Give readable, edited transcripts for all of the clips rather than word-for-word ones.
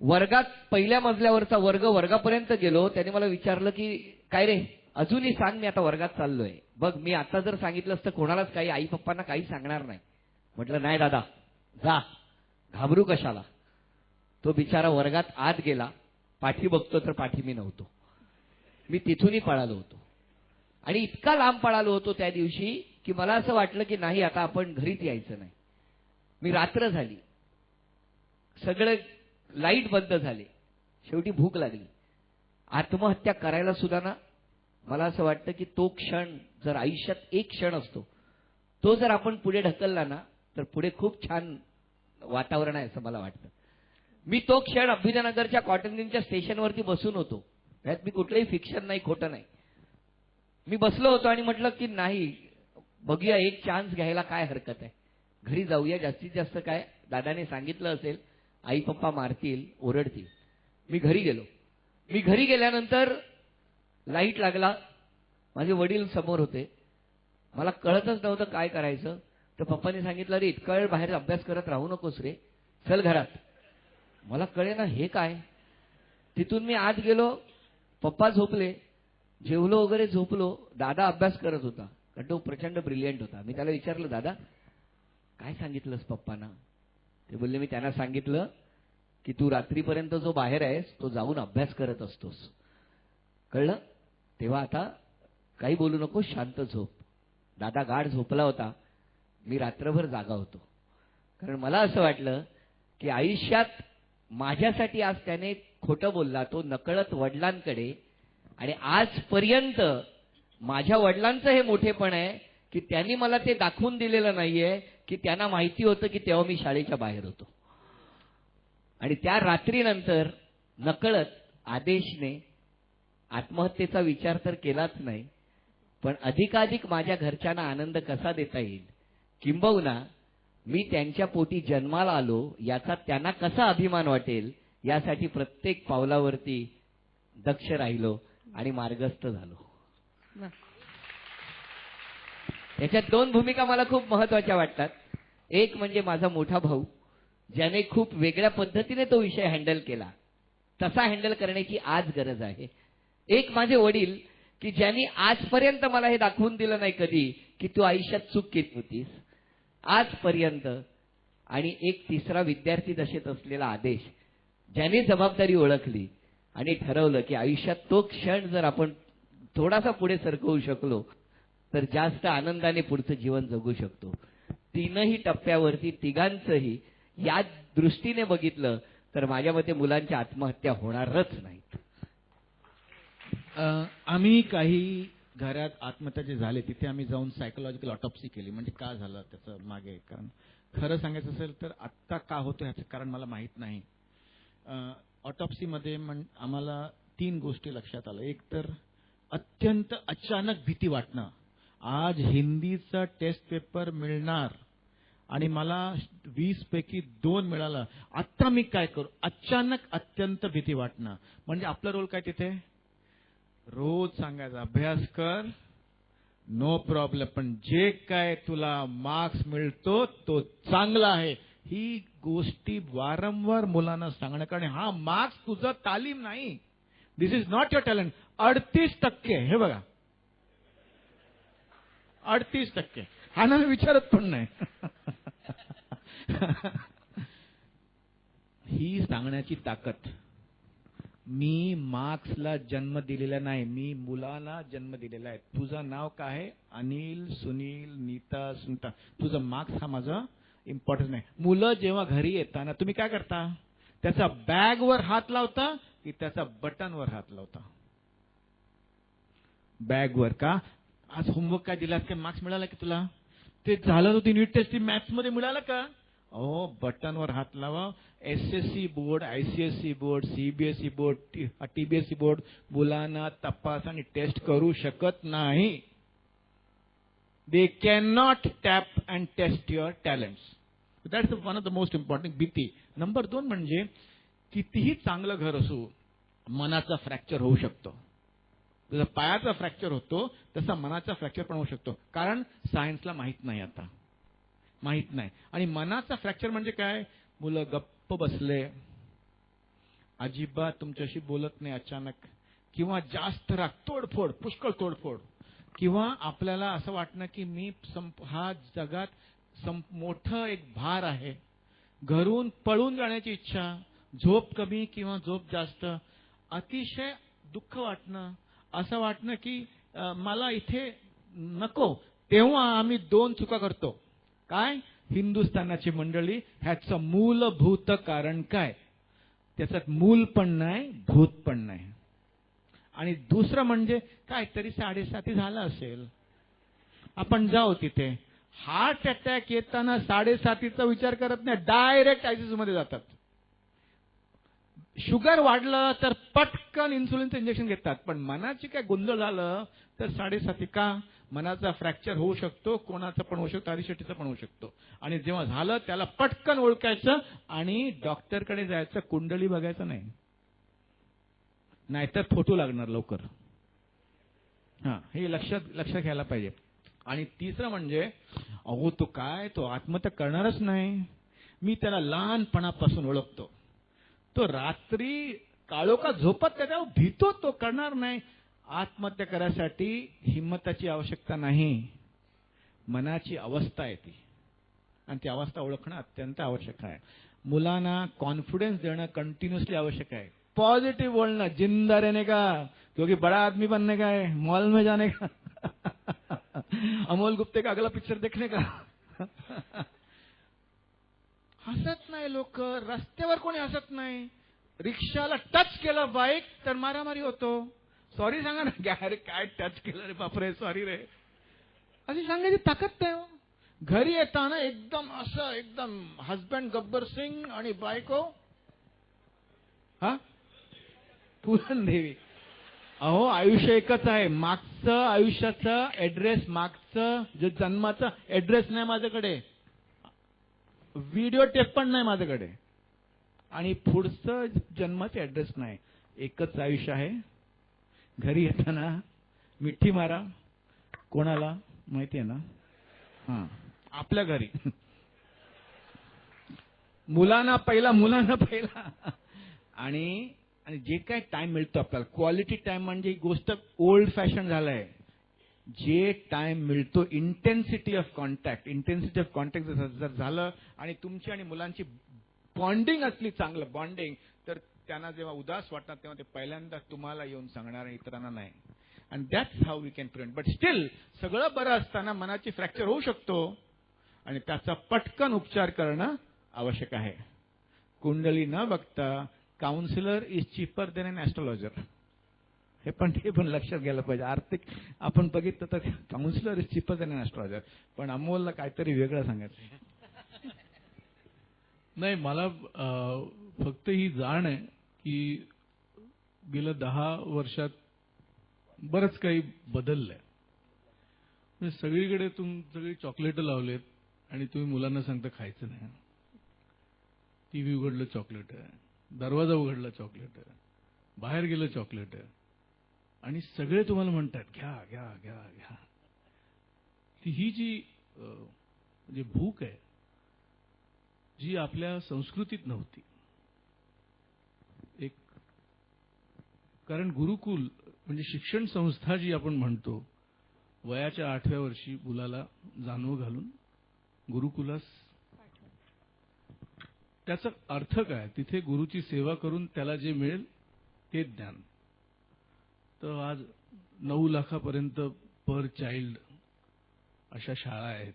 वर्गात पहिल्या मजल्यावरचा वर्गापर्यंत गेलो. त्याने मला विचारलं की काय रे अजूनही सांग, मी आता वर्गात चाललोय. बघ मी आता जर सांगितलं असतं कोणालाच काही, आई पप्पांना काही सांगणार नाही. म्हटलं नाही दादा जा, घाबरू कशाला. तो बिचारा वर्गात आत गेला. पाठी बघतो तर पाठी मी नव्हतो. मी तिथूनही पळालो होतो आणि इतका लांब पळालो होतो त्या दिवशी की मला असं वाटलं की नाही आता आपण घरीच यायचं नाही. मी रात्र झाली, सगळं लाईट बंद झाले, शेवटी भूक लागली. आत्महत्या करायला सुद्धा ना मला असं वाटतं की तो क्षण जर आयुष्यात एक क्षण असतो, तो जर आपण पुढे ढकलला ना तर पुढे खूप छान वातावरण आहे असं मला वाटतं. मी तो क्षण अभ्युदयनगरच्या कॉटन ग्रीनच्या स्टेशनवरती बसून होतो. त्यात मी कुठलंही फिक्शन नाही, खोटं नाही. मी बसलो होतो आणि म्हटलं की नाही बघूया, एक चान्स घ्यायला काय हरकत आहे, घरी जाऊया. जास्तीत जास्त काय दादाने सांगितलं असेल, आई पप्पा मारतील ओरडतील. मी घरी गेलो. मी घरी गेल्यानंतर लाईट लागला. माझे वडील समोर होते. मला कळतच नव्हतं काय करायचं. तर पप्पांनी सांगितलं अरे इतका वेळ बाहेर अभ्यास करत राहू नकोस रे, चल घरात. मला कळे ना हे काय. तिथून मी आत गेलो. पप्पा झोपले. जेवलो वगैरे झोपलो. दादा अभ्यास करत होता कारण तो प्रचंड ब्रिलियंट होता. मी त्याला विचारलं दादा काय सांगितलंस पप्पांना. ते बोलले मी त्यांना सांगितलं की तू रात्रीपर्यंत जो बाहेर आहेस तो जाऊन अभ्यास करत असतोस, कळलं. तेव्हा आता काही बोलू नको, शांत झोप. दादा गाढ झोपला होता. मी रात्रभर जागा होतो. कारण मला असं वाटलं की आयुष्यात माझ्यासाठी आज त्याने खोटं बोलला तो नकळत वडिलांकडे. आणि आजपर्यंत माझ्या वडिलांचं हे मोठेपण आहे की त्यांनी मला ते दाखवून दिलेलं नाहीये की त्यांना माहिती होतं की तेव्हा मी शाळेच्या बाहेर होतो. आणि त्या रात्रीनंतर नकळत आदेशने आत्महत्येचा विचार तर केलाच नाही, पण अधिकाधिक माझ्या घरच्यांना आनंद कसा देता येईल, किंबहुना मी त्यांच्या पोटी जन्माला आलो याचा त्यांना कसा अभिमान वाटेल, यासाठी प्रत्येक पावलावरती दक्ष राहिलो आणि मार्गस्थ झालो. याच्यात दोन भूमिका मला खूप महत्वाच्या वाटतात. एक म्हणजे माझा मोठा भाऊ, ज्याने खूप वेगळ्या पद्धतीने तो विषय हँडल केला, तसा हँडल करण्याची आज गरज आहे. एक माझे वडील की ज्यांनी आजपर्यंत मला हे दाखवून दिलं नाही कधी की तू आयुष्यात चूक केली होतीस आजपर्यंत. आणि एक तिसरा विद्यार्थी दशेत असलेला आदेश, ज्याने जबाबदारी ओळखली आणि ठरवलं की आयुष्यात तो क्षण जर आपण थोडासा पुढे सरकवू शकलो तर जास्त आनंदाने पुढचं जीवन जगू शकतो. तीनही टप्प्यावरती तिघांचंही या दृष्टीने बघितलं तर माझ्या मते मुलांच्या आत्महत्या होणारच नाहीत. आम्ही काही घरात आत्महत्या जे झाले तिथे आम्ही जाऊन सायकोलॉजिकल ऑटोप्सी केली. म्हणजे का झालं त्याचं मागे कारण खरं सांगायचं असेल तर आत्ता का होतं ह्याचं कारण मला माहीत नाही. ऑटोप्सीमध्ये आम्हाला 3 गोष्टी लक्षात आल्या. एक तर अत्यंत अचानक भीती वाटणं. आज हिंदीचा टेस्ट पेपर मिळणार आणि मला 20 पैकी 2 मिळाला, आता मी काय करू. अचानक अत्यंत भीती वाटणं. म्हणजे आपला रोल काय तिथे, रोज सांगायचा अभ्यास कर, नो प्रॉब्लेम, पण जे काय तुला मार्क्स मिळतो तो चांगला आहे. ही गोष्टी वारंवार मुलांना सांगणं, कारण हा मार्क्स तुझं तालीम नाही. दिस इज नॉट युअर टॅलेंट. 38% हे बघा, 38%. हा ना विचारत पण नाही. ही सांगण्याची ताकद. मी मार्क्सला जन्म दिलेला नाही, मी मुलाला जन्म दिलेला आहे. तुझं नाव काय आहे, अनिल, सुनील, नीता, सुनीता. तुझं मार्क्स हा माझा इम्पॉर्टन्स नाही. मुलं जेव्हा घरी येताना तुम्ही काय करता, त्याचा बॅगवर हात लावता की त्याचा बटनवर हात लावता. बॅगवर. का, आज होमवर्क काय दिलास, काय मार्क्स मिळाला की तुला, ते झालं होती नीट टेस्ट मॅथ्स मध्ये मिळालं का, बटनवर हात लावा. SSC board, ICSC board, CBSE board, TBSE board मुलांना तपास आणि टेस्ट करू शकत नाही. They can not tap and test your talents. That's one of the most important भीती. नंबर 2 म्हणजे कितीही चांगलं घर असो, मनाचा फ्रॅक्चर होऊ शकतो. जसं पायाचा फ्रॅक्चर होतो तसा मनाचा फ्रॅक्चर पण होऊ शकतो. कारण सायन्सला माहित नाही, आता माहित नाही. आणि मनाचा फ्रॅक्चर म्हणजे काय, मुलं गप्प बसले, अजिबात तुमच्याशी बोलत नाही अचानक, किंवा जास्त राग, तोडफोड, पुष्कळ तोडफोड, किंवा आपल्याला असं वाटणं की मी हा जगात मोठं एक भार आहे, घरून पळून जाण्याची इच्छा, झोप कमी किंवा झोप जास्त, अतिशय दुःख वाटणं, असं वाटणं की मला इथे नको. तेव्हा आम्ही दोन चुका करतो. काय? हिंदुस्थानाची मंडळी, ह्याचं मूलभूत कारण काय? त्याच्यात मूल पण नाही, भूत पण नाही. आणि दुसरं म्हणजे काय, तरी 7:30 झालं असेल, आपण जाऊ तिथे. हार्ट अटॅक येताना 7:30चा विचार करत नाही, डायरेक्ट आयसीयू मध्ये जातात. शुगर वाढलं तर पटकन इन्सुलिनचं इंजेक्शन घेतात. पण मनाची काय गोंधळ झालं तर 7:30 का? मनाचा फ्रॅक्चर होऊ शकतो, कोणाचं पण होऊ शकतो, आदिशेट्टीचं पण होऊ शकतो. आणि जेव्हा झालं त्याला पटकन ओळखायचं आणि डॉक्टरकडे जायचं, कुंडली बघायचं नाही, नाहीतर फोटो लागणार लवकर. हे लक्षात घ्यायला पाहिजे. आणि तिसरं म्हणजे, अहो तो आत्महत्या करणारच नाही. मी त्याला लहानपणापासून ओळखतो. तो रात्री काळोखात झोपत त्याच्यावर भीतो, तो करणार नाही. आत्महत्या करायसाठी हिंमताची आवश्यकता नाही, मनाची अवस्था आहे ती, आणि ती अवस्था ओळखणं अत्यंत आवश्यक आहे. मुलांना कॉन्फिडन्स देणं कंटिन्युअसली आवश्यक आहे. पॉझिटिव्ह बोलणं, जिंदा रहने का, क्योंकि बड़ा आदमी बनने का है, मॉल में जाने का, अमोल गुप्ते का अगला पिक्चर देखने का. हसत नाही लोक, रस्त्यावर कोणी हसत नाही. रिक्षाला टच केलं बाईक तर मारामारी होतो. सॉरी सांगा ना, अरे काय टच केलं रे, बापरे, सॉरी रे, अशी सांगायची ताकद नाही. घरी येताना एकदम हजबंड गब्बर सिंग आणि बायको पुरणदेवी. अहो, आयुष्य एकच आहे. मागचं आयुष्याचं ऍड्रेस, मागचं जे जन्माचा ऍड्रेस नाही माझ्याकडे, व्हिडिओ टेप पण नाही माझ्याकडे, आणि पुढचं जन्माचे ऍड्रेस नाही. एकच आयुष्य आहे. घरी येताना मिठी मारा. कोणाला माहिती आहे ना? आपल्या घरी. मुलांना पहिला. आणि जे काय टाइम मिळतो आपल्याला, क्वालिटी टाइम म्हणजे ही गोष्ट ओल्ड फॅशन झालाय. जे टाइम मिळतो, इंटेन्सिटी ऑफ कॉन्टॅक्ट जर झालं आणि तुमची आणि मुलांची बॉन्डिंग असली, चांगलं बॉन्डिंग, तर त्यांना जेव्हा उदास वाटतात तेव्हा ते पहिल्यांदा तुम्हाला येऊन सांगणार, इतरांना नाही. And that's how we can prevent. But still सगळं बरं असताना मनाची फ्रॅक्चर होऊ शकतो, आणि त्याचा पटकन उपचार करणं आवश्यक आहे. कुंडली न बघता counsellor is cheaper than an astrologer. हे पण लक्षात घ्यायला पाहिजे. आर्थिक आपण बघितलं तर counsellor is cheaper than an astrologer. पण अमोलला काहीतरी वेगळं सांगायचं. नाही, मला फक्त ही जाण आहे की गेल्या 10 वर्षात बरंच काही बदललंय. म्हणजे सगळीकडे सगळी चॉकलेट लावलेत आणि तुम्ही मुलांना सांगता खायचं नाही. टीव्ही उघडलं चॉकलेट आहे, दरवाजा उघडला चॉकलेट आहे, बाहेर गेलं चॉकलेट आहे, आणि सगळे तुम्हाला म्हणतात घ्या घ्या घ्या घ्या. ही जी म्हणजे भूक आहे, जी आपल्या संस्कृतीत नव्हती. कारण गुरुकुल म्हणजे शिक्षण संस्था जी आपण म्हणतो, वयाच्या 8व्या वर्षी मुलाला जाणवं घालून गुरुकुलास, त्याचा अर्थ काय? तिथे गुरुची सेवा करून त्याला जे मिळेल ते ज्ञान. तर आज 9 लाखापर्यंत पर चाइल्ड अशा शाळा आहेत,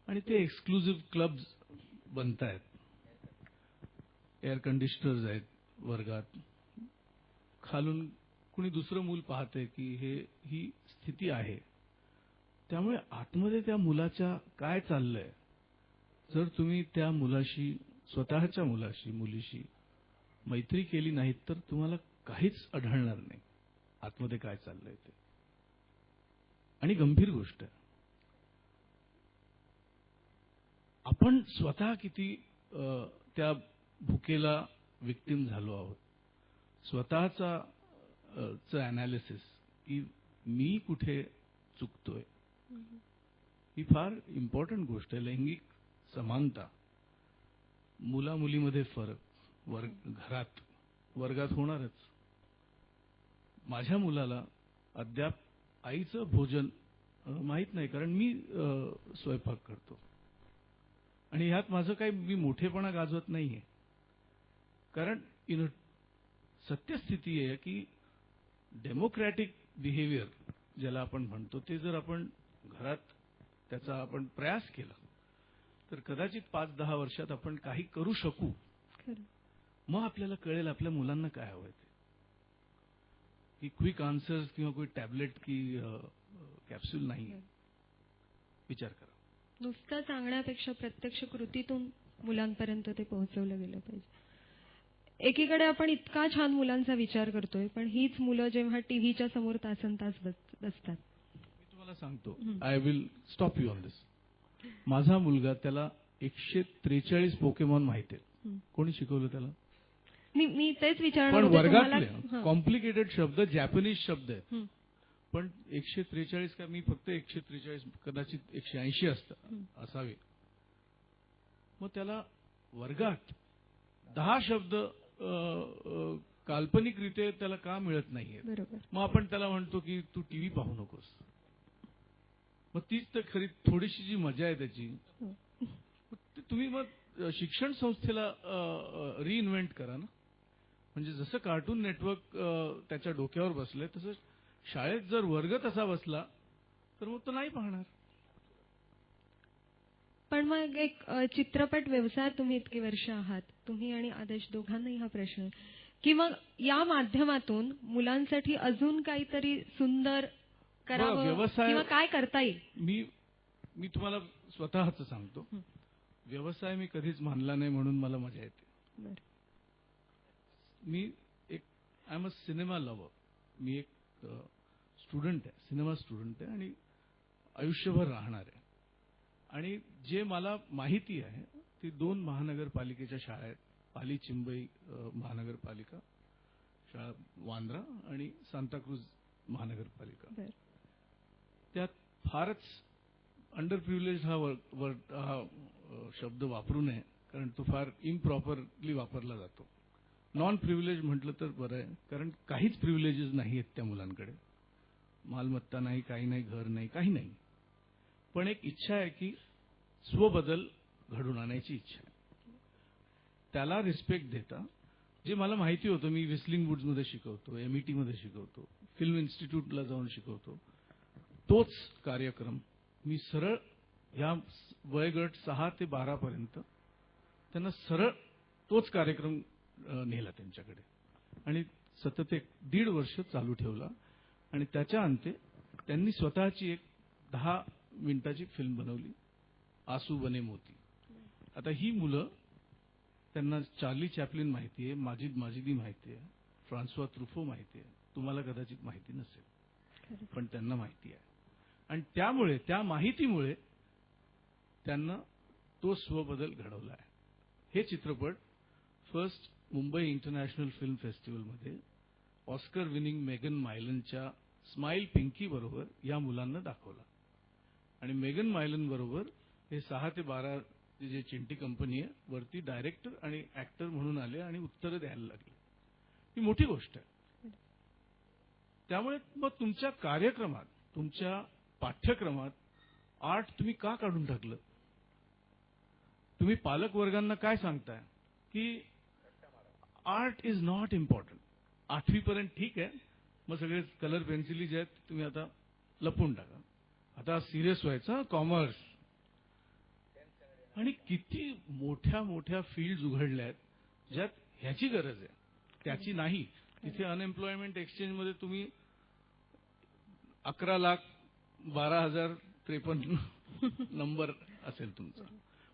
आणि ते एक्सक्लुझिव्ह क्लब्स बनत आहेत. एअर कंडिशनर्स आहेत वर्गात, खालून कुणी दुसरं मूल पाहते की ही स्थिती आहे. त्यामुळे आतमध्ये त्या मुलाच्या काय चाललंय, जर तुम्ही त्या मुलाशी, स्वतःच्या मुलीशी मैत्री केली नाही तर तुम्हाला काहीच आढळणार नाही आतमध्ये काय चाललंय ते. आणि गंभीर गोष्ट आहे, आपण स्वतः किती त्या भुकेला विक्टिम झालो आहोत. स्वतःचा अनालिसिस की मी कुठे चुकतोय, ही फार इम्पॉर्टंट गोष्ट आहे. लैंगिक समानता, मुला मुलीमध्ये फरक, घरात वर्गात होणारच. माझ्या मुलाला अद्याप आईचं भोजन माहित नाही, कारण मी स्वयंपाक करतो. आणि ह्यात माझं काही मी मोठेपणा गाजवत नाहीये, कारण सत्यस्थिती आहे की डेमोक्रॅटिक बिहेवियर ज्याला आपण म्हणतो, ते जर आपण घरात त्याचा आपण प्रयास केला तर कदाचित 5-10 वर्षात आपण काही करू शकू. मग आपल्याला कळेल आपल्या मुलांना काय हवंय ते. की क्विक आन्सर्स किंवा कोई टॅबलेट की कॅप्सूल नाही. विचार करा. नुसतं सांगण्यापेक्षा प्रत्यक्ष कृतीतून मुलांपर्यंत ते पोहोचवलं गेलं पाहिजे. एकीकडे आपण इतका छान मुलांचा विचार करतोय, पण हीच मुलं जेव्हा टीव्हीच्या समोर तासनतास बसतात. मी तुम्हाला सांगतो, I will stop you on this. माझा मुलगा, त्याला 143 पोकेमॉन माहिती आहेत. कोणी शिकवलं त्याला? मी तेच विचारणार पण होते वर्गातले तुम्हाला. कॉम्प्लिकेटेड शब्द, जॅपनीज शब्द आहेत. पण 143 का, मी फक्त 143, कदाचित 180 असावे. मग त्याला वर्गात 10 शब्द काल्पनिकरित्या त्याला का मिळत नाहीये? बरोबर. मग आपण त्याला म्हणतो की तू टीव्ही पाहू नकोस. मग तीच तर खरी थोडीशी जी मजा आहे त्याची. तुम्ही मग शिक्षण संस्थेला रिइन्व्हेंट करा ना. म्हणजे जसं कार्टून नेटवर्क त्याच्या डोक्यावर बसलंय, तसं शाळेत जर वर्ग तसा बसला तर मग तो नाही पाहणार. पण मग एक चित्रपट व्यवसायात तुम्ही इतकी वर्ष आहात, तुम्ही आणि आदेश दोघांनाही हा प्रश्न आहे की मग या माध्यमातून मुलांसाठी अजून काहीतरी सुंदर करावं व्यवसाय किंवा काय करता येईल? मी तुम्हाला स्वतःच सांगतो, व्यवसाय मी कधीच मानला नाही, म्हणून मला मजा येते. मी I am a cinema lover. मी एक स्टुडंट आहे, सिनेमा स्टुडंट आहे, आणि आयुष्यभर राहणार आहे. आणि जे मला माहिती आहे ती 2 महानगरपालिकेच्या शाळा आहेत. पाली चिंबई महानगरपालिका शाळा, वांद्रा, आणि सांताक्रूज महानगरपालिका. त्यात फारच अंडर प्रिव्हिलेज हा शब्द वापरू नये, कारण तो फार इम्प्रॉपरली वापरला जातो. नॉन प्रिव्हिलेज म्हटलं तर बरं आहे, कारण काहीच प्रिव्हिलेजेस नाही आहेत त्या मुलांकडे. मालमत्ता नाही, काही नाही, घर नाही, काही नाही. पण एक इच्छा आहे की स्वबदल घडून आणायची इच्छा आहे. त्याला रिस्पेक्ट देता, जे मला माहिती होतं, मी व्हिस्लिंग वुड्समध्ये शिकवतो, MIT मध्ये शिकवतो, फिल्म इन्स्टिट्यूटला जाऊन शिकवतो, तोच कार्यक्रम मी सरळ ह्या वयगट 6 ते 12 पर्यंत त्यांना सरळ तोच कार्यक्रम नेला त्यांच्याकडे, आणि सतत 1.5 वर्ष चालू ठेवला. आणि त्याच्या अंते त्यांनी स्वतःची एक 10 मिनिटाची फिल्म बनवली, आसू बने मोती. आता ही मुलं, त्यांना चार्ली चॅपलिन माहिती आहे, माजिद माजिदी माहिती आहे, फ्रान्सवा त्रुफो माहिती आहे. तुम्हाला कदाचित माहिती नसेल, पण त्यांना माहिती आहे. आणि त्यामुळे, त्या माहितीमुळे त्यांना तो स्वबदल घडवला आहे. हे चित्रपट फर्स्ट मुंबई इंटरनॅशनल फिल्म फेस्टिवलमध्ये ऑस्कर विनिंग मेगन मायलनच्या स्माइल पिंकी बरोबर या मुलांना दाखवला. आणि मेगन मायलन बरोबर हे 6 ते 12 जे चिंटी कंपनी आहे, वरती डायरेक्टर आणि ऍक्टर म्हणून आले आणि उत्तरं द्यायला लागले. ही मोठी गोष्ट आहे. त्यामुळे मग तुमच्या कार्यक्रमात, तुमच्या पाठ्यक्रमात आर्ट तुम्ही का काढून टाकलं? तुम्ही पालक वर्गांना काय सांगताय की आर्ट इज नॉट इम्पॉर्टंट. 8वी पर्यंत ठीक आहे, मग सगळे कलर पेन्सिली जे आहेत तुम्ही आता लपून टाका, आता सिरियस व्हायचं, कॉमर्स. आणि किती मोठ्या मोठ्या फील्ड उघडल्या आहेत ज्यात ह्याची गरज आहे, त्याची नाही. तिथे अनएम्प्लॉयमेंट एक्सचेंजमध्ये तुम्ही 11,12,053 नंबर असेल तुमचा,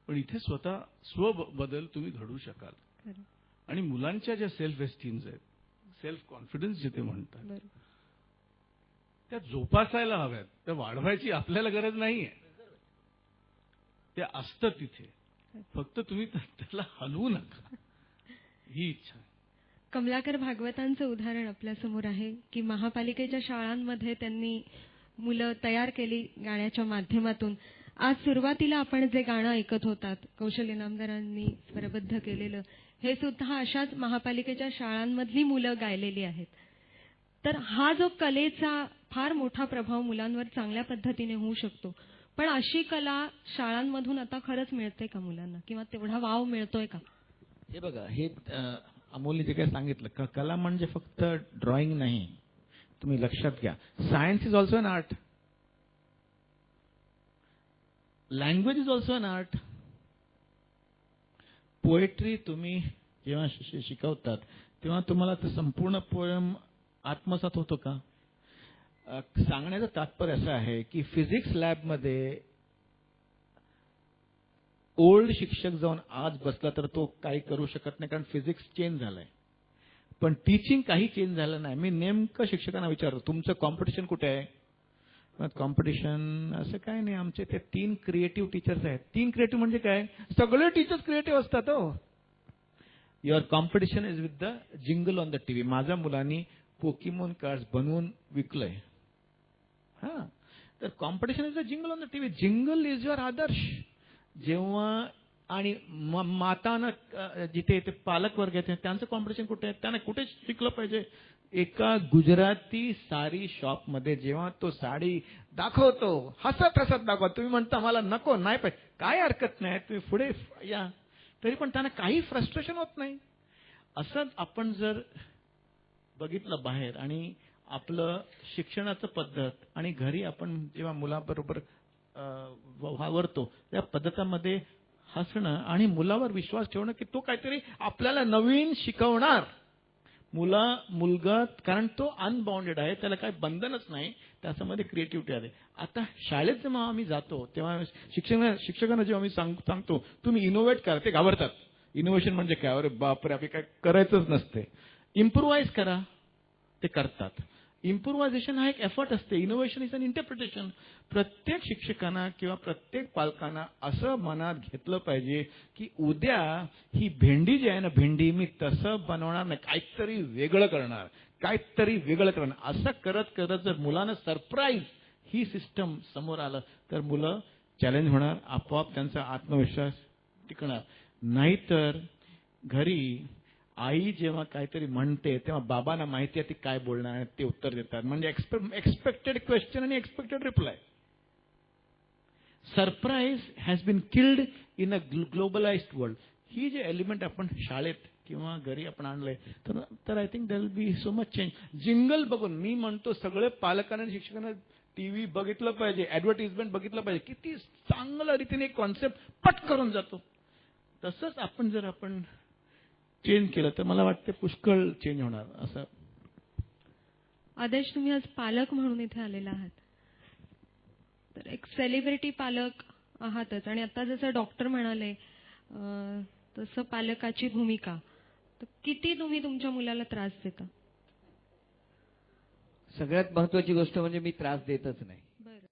पण इथे स्वतः स्वबदल तुम्ही घडवू शकाल. आणि मुलांच्या ज्या सेल्फ एस्टीम्स आहेत, सेल्फ कॉन्फिडन्स जिथे म्हणतात, त्या जोपासायला हव्यात, त्या वाढवायची आपल्याला गरज नाहीये. ते असतं तिथे, फक्त तुम्ही त्याला हलवू नका, ही इच्छा आहे. कमलाकर भागवतांचं उदाहरण आपल्यासमोर आहे की महापालिकेच्या शाळांमध्ये त्यांनी मुलं तयार केली गाण्याच्या माध्यमातून. आज सुरुवातीला आपण जे गाणं ऐकत होतात, कौशल इनामदारांनी स्वरबद्ध केलेलं, हे सुद्धा अशाच महापालिकेच्या शाळांमधली मुलं गायलेली आहेत. तर हा जो कलेचा फार मोठा प्रभाव मुलांवर चांगल्या पद्धतीने होऊ शकतो, पण अशी कला शाळांमधून आता खरंच मिळते का मुलांना, किंवा तेवढा वाव मिळतोय का? हे बघा, हे अमोलने जे काही सांगितलं, कला म्हणजे फक्त ड्रॉइंग नाही. तुम्ही लक्षात घ्या, science is also an art, language is also an art. Poetry तुम्ही जेव्हा शिकवतात तेव्हा तुम्हाला ते संपूर्ण पोएम आत्मसात होतो का? सांगण्याचं तात्पर्य असं आहे की फिजिक्स लॅबमध्ये ओल्ड शिक्षक जाऊन आज बसला तर तो काही करू शकत नाही, कारण फिजिक्स चेंज झालंय. पण टीचिंग काही चेंज झालं नाही. मी नेमकं शिक्षकांना विचारतो, तुमचं कॉम्पिटिशन कुठे आहे? कॉम्पिटिशन असं काय नाही, आमचे ते 3 क्रिएटिव्ह टीचर्स आहेत. 3 क्रिएटिव्ह म्हणजे काय? सगळे टीचर्स क्रिएटिव्ह असतात हो. Your competition is with the jingle on the TV. माझ्या मुलांनी पोकीमोन कार्ड्स बनवून विकलंय. हा, तर competition is the jingle on the TV. Jingle is your आदर्श. जेव्हा आणि मातानं जिथे ते पालक वर्ग आहेत त्यांचं कॉम्पिटिशन कुठे आहे? त्यांना कुठे शिकलं पाहिजे? एका गुजराती साडी शॉपमध्ये जेव्हा तो साडी दाखवतो, हसत हसत दाखवतो, तुम्ही म्हणता मला नको, नाही पाहिजे, काय हरकत नाही, तुम्ही पुढे या, तरी पण त्यांना काही फ्रस्ट्रेशन होत नाही. असंच आपण जर बघितलं बाहेर आणि आपलं शिक्षणाचं पद्धत आणि घरी आपण जेव्हा मुलाबरोबर वावरतो त्या पद्धतीमध्ये हसणं आणि मुलावर विश्वास ठेवणं की तो काहीतरी आपल्याला नवीन शिकवणार. मुलगा कारण तो अनबाउंडेड आहे, त्याला काही बंधनच नाही, त्याच्यामध्ये क्रिएटिव्हिटी आहे. आता शाळेत जेव्हा आम्ही जातो तेव्हा शिक्षकांना जेव्हा आम्ही सांगतो तुम्ही इनोव्हेट करा, ते घाबरतात. इनोव्हेशन म्हणजे काय? अरे बापरे, आपले काय करायचंच नसते. इम्प्रुव्हाइज करा, ते करतात. इम्प्रुव्हायझेशन हा एक एफर्ट असते. Innovation is an interpretation. प्रत्येक शिक्षकांना किंवा प्रत्येक पालकांना असं मनात घेतलं पाहिजे की उद्या ही भेंडी जी आहे ना, भेंडी मी तसं बनवणार नाही, काहीतरी वेगळं करणार, काहीतरी वेगळं करणार. असं करत करत जर मुलांना सरप्राईज ही सिस्टम समोर आलं तर मुलं चॅलेंज होणार, आपोआप त्यांचा आत्मविश्वास टिकणार. नाहीतर घरी आई जेव्हा काहीतरी म्हणते तेव्हा बाबांना माहिती आहे ती काय बोलणार आहे, ते उत्तर देतात. म्हणजे एक्सपेक्टेड क्वेश्चन आणि expected reply. Surprise has been killed in a globalized world. ही जे एलिमेंट आपण शाळेत किंवा घरी आपण आणलंय तर I think there will be so much change. Jingle बघून मी म्हणतो सगळे पालकांना आणि शिक्षकांना टीव्ही बघितलं पाहिजे, ऍडव्हर्टिजमेंट बघितलं पाहिजे, किती चांगल्या रीतीने कॉन्सेप्ट पट करून जातो. तसंच आपण जर आपण चेंज केलं तर मला वाटतं पुष्कळ चेंज होणार. असं आदेश, तुम्ही आज पालक म्हणून इथे आलेला आहात, तर एक सेलिब्रिटी पालक आहातच, आणि आता जसं डॉक्टर म्हणाले तसं पालकाची भूमिका, तर किती तुम्ही तुमच्या मुलाला त्रास देता? सगळ्यात महत्वाची गोष्ट म्हणजे मी त्रास देतच नाही.